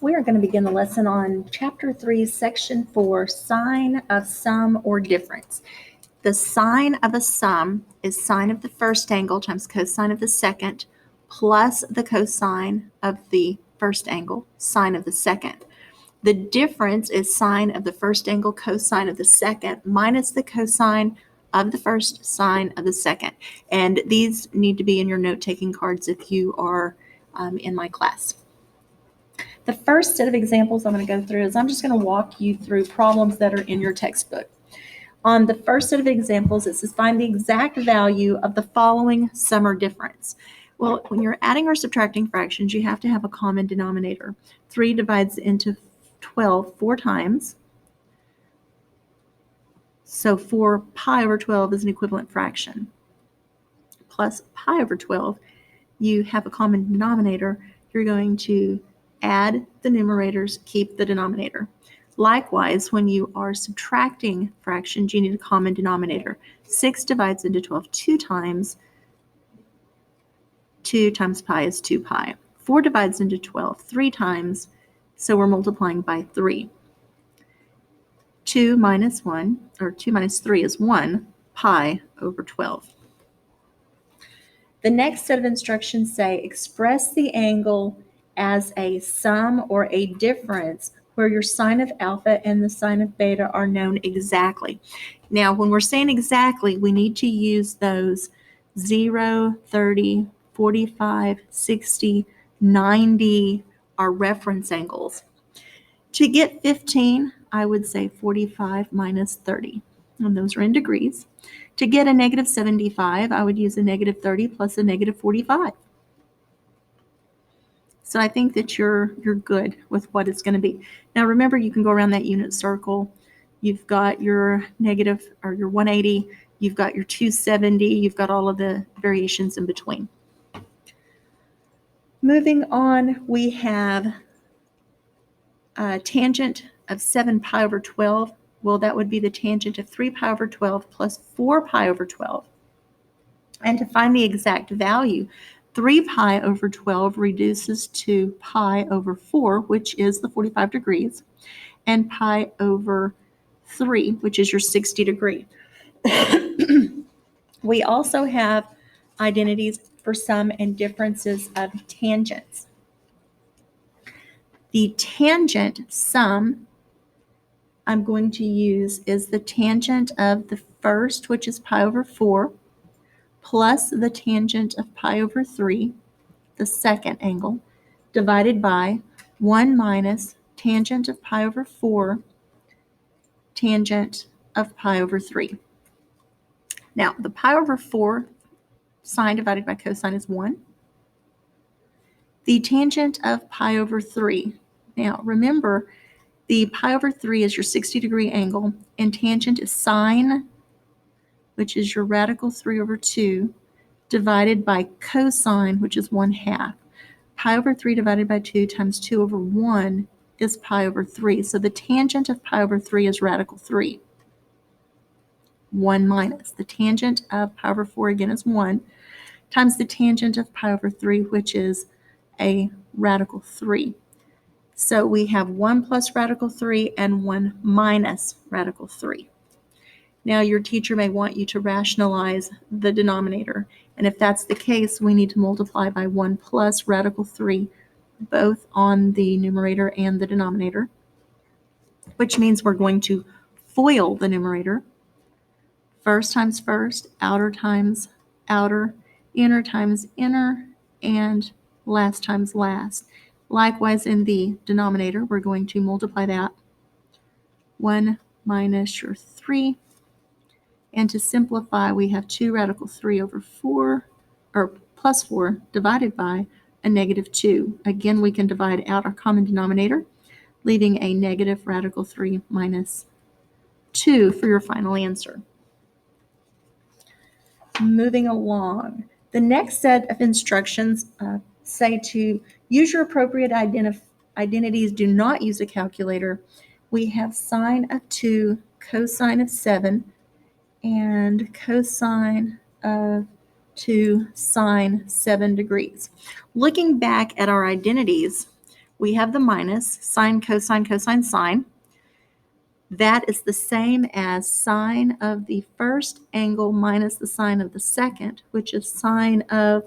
We are going to begin the lesson on Chapter 3, Section 4, Sine of Sum or Difference. The sine of a sum is sine of the first angle times cosine of the second plus the cosine of the first angle, sine of the second. The difference is sine of the first angle cosine of the second minus the cosine of the first sine of the second. And these need to be in your note-taking cards if you are in my class. The first set of examples I'm going to go through is I'm just going to walk you through problems that are in your textbook. On the first set of examples, it says find the exact value of the following sum or difference. Well, when you're adding or subtracting fractions, you have to have a common denominator. 3 divides into 12 4 times. So 4 pi over 12 is an equivalent fraction. Plus pi over 12, you have a common denominator. You're going to add the numerators, keep the denominator. Likewise, when you are subtracting fractions, you need a common denominator. 6 divides into 12 2 times. 2 times pi is 2 pi. 4 divides into 12 3 times, so we're multiplying by 3. 2 minus 1, or 2 minus 3 is 1 pi over 12. The next set of instructions say express the angle as a sum or a difference where your sine of alpha and the sine of beta are known exactly. Now, when we're saying exactly, we need to use those 0, 30, 45, 60, 90 are reference angles. To get 15, I would say 45 minus 30, and those are in degrees. To get a negative 75, I would use a negative 30 plus a negative 45. So I think that you're good with what it's going to be. Now remember, you can go around that unit circle. You've got your negative or your 180. You've got your 270. You've got all of the variations in between. Moving on, we have a tangent of 7 pi over 12. Well, that would be the tangent of 3 pi over 12 plus 4 pi over 12. And to find the exact value, 3 pi over 12 reduces to pi over 4, which is the 45 degrees, and pi over 3, which is your 60 degree. We also have identities for sum and differences of tangents. The tangent sum I'm going to use is the tangent of the first, which is pi over 4, plus the tangent of pi over 3, the second angle, divided by 1 minus tangent of pi over 4, tangent of pi over 3. Now, the pi over 4 sine divided by cosine is 1. The tangent of pi over 3. Now, remember, the pi over 3 is your 60 degree angle, and tangent is sine, which is your radical 3 over 2, divided by cosine, which is 1/2. Pi over 3 divided by 2 times 2 over 1 is pi over 3. So the tangent of pi over 3 is radical 3. 1 minus. The tangent of pi over 4 again is 1 times the tangent of pi over 3, which is a radical 3. So we have 1 plus radical 3 and 1 minus radical 3. Now your teacher may want you to rationalize the denominator, and if that's the case, we need to multiply by 1 plus radical 3, both on the numerator and the denominator, which means we're going to FOIL the numerator. First times first, outer times outer, inner times inner, and last times last. Likewise, in the denominator, we're going to multiply that. 1 minus your 3. And to simplify, we have 2 radical 3 over 4, or plus 4, divided by a negative 2. Again, we can divide out our common denominator, leaving a negative radical 3 minus 2 for your final answer. Moving along, the next set of instructions say to use your appropriate identities, do not use a calculator. We have sine of 2, cosine of 7, and cosine of 2 sine 7 degrees. Looking back at our identities, we have the minus, sine, cosine, cosine, sine. That is the same as sine of the first angle minus the sine of the second, which is sine of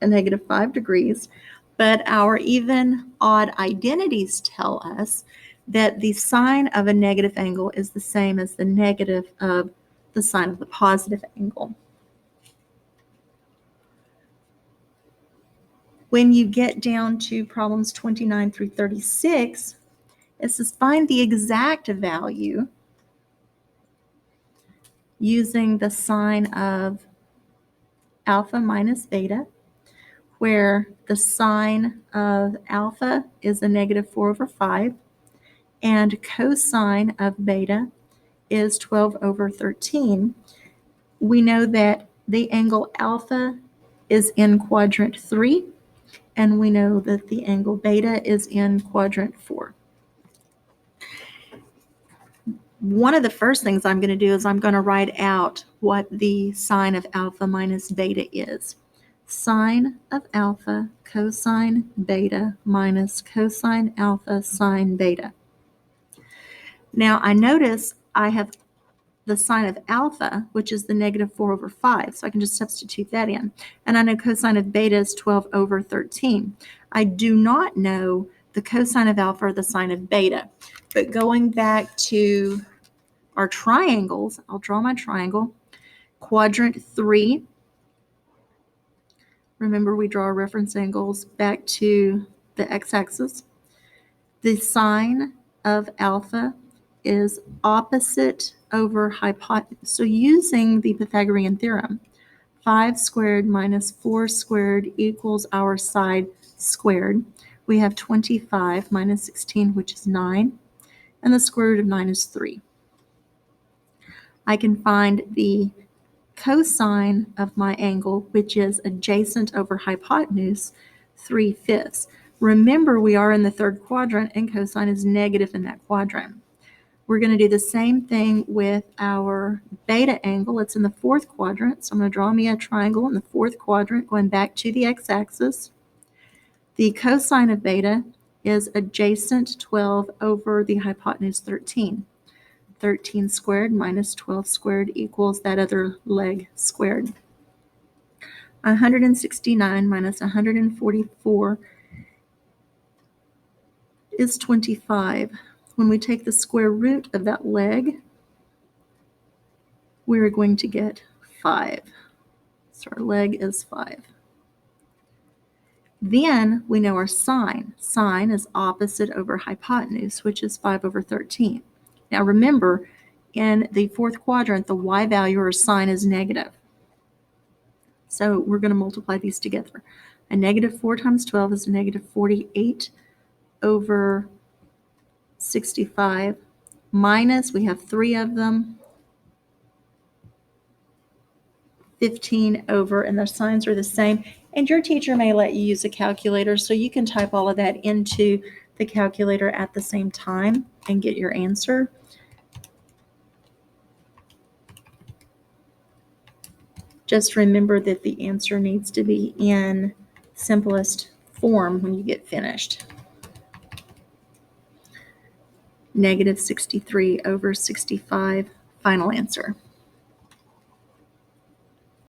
a negative 5 degrees. But our even odd identities tell us that the sine of a negative angle is the same as the negative of the sine of the positive angle. When you get down to problems 29 through 36, it says find the exact value using the sine of alpha minus beta, where the sine of alpha is a negative 4 over 5, and cosine of beta is 12 over 13. We know that the angle alpha is in quadrant 3, and we know that the angle beta is in quadrant 4. One of the first things I'm going to do is I'm going to write out what the sine of alpha minus beta is. Sine of alpha cosine beta minus cosine alpha sine beta. Now I notice I have the sine of alpha, which is the negative 4 over 5, so I can just substitute that in. And I know cosine of beta is 12 over 13. I do not know the cosine of alpha or the sine of beta. But going back to our triangles, I'll draw my triangle. Quadrant 3. Remember, we draw our reference angles back to the x-axis. The sine of alpha is opposite over hypotenuse. So using the Pythagorean theorem, 5 squared minus 4 squared equals our side squared. We have 25 minus 16, which is 9, and the square root of 9 is 3. I can find the cosine of my angle, which is adjacent over hypotenuse, 3/5. Remember, we are in the third quadrant, and cosine is negative in that quadrant. We're going to do the same thing with our beta angle. It's in the fourth quadrant, so I'm going to draw me a triangle in the fourth quadrant, going back to the x-axis. The cosine of beta is adjacent 12 over the hypotenuse 13. 13 squared minus 12 squared equals that other leg squared. 169 minus 144 is 25. When we take the square root of that leg, we're going to get 5. So our leg is 5. Then we know our sine. Sine is opposite over hypotenuse, which is 5 over 13. Now remember, in the fourth quadrant, the y value or sine is negative. So we're going to multiply these together. A negative 4 times 12 is a negative 48 over 65 minus, we have 3 of them, 15 over, and the signs are the same. And your teacher may let you use a calculator, so you can type all of that into the calculator at the same time and get your answer. Just remember that the answer needs to be in simplest form when you get finished. Negative 63 over 65, final answer.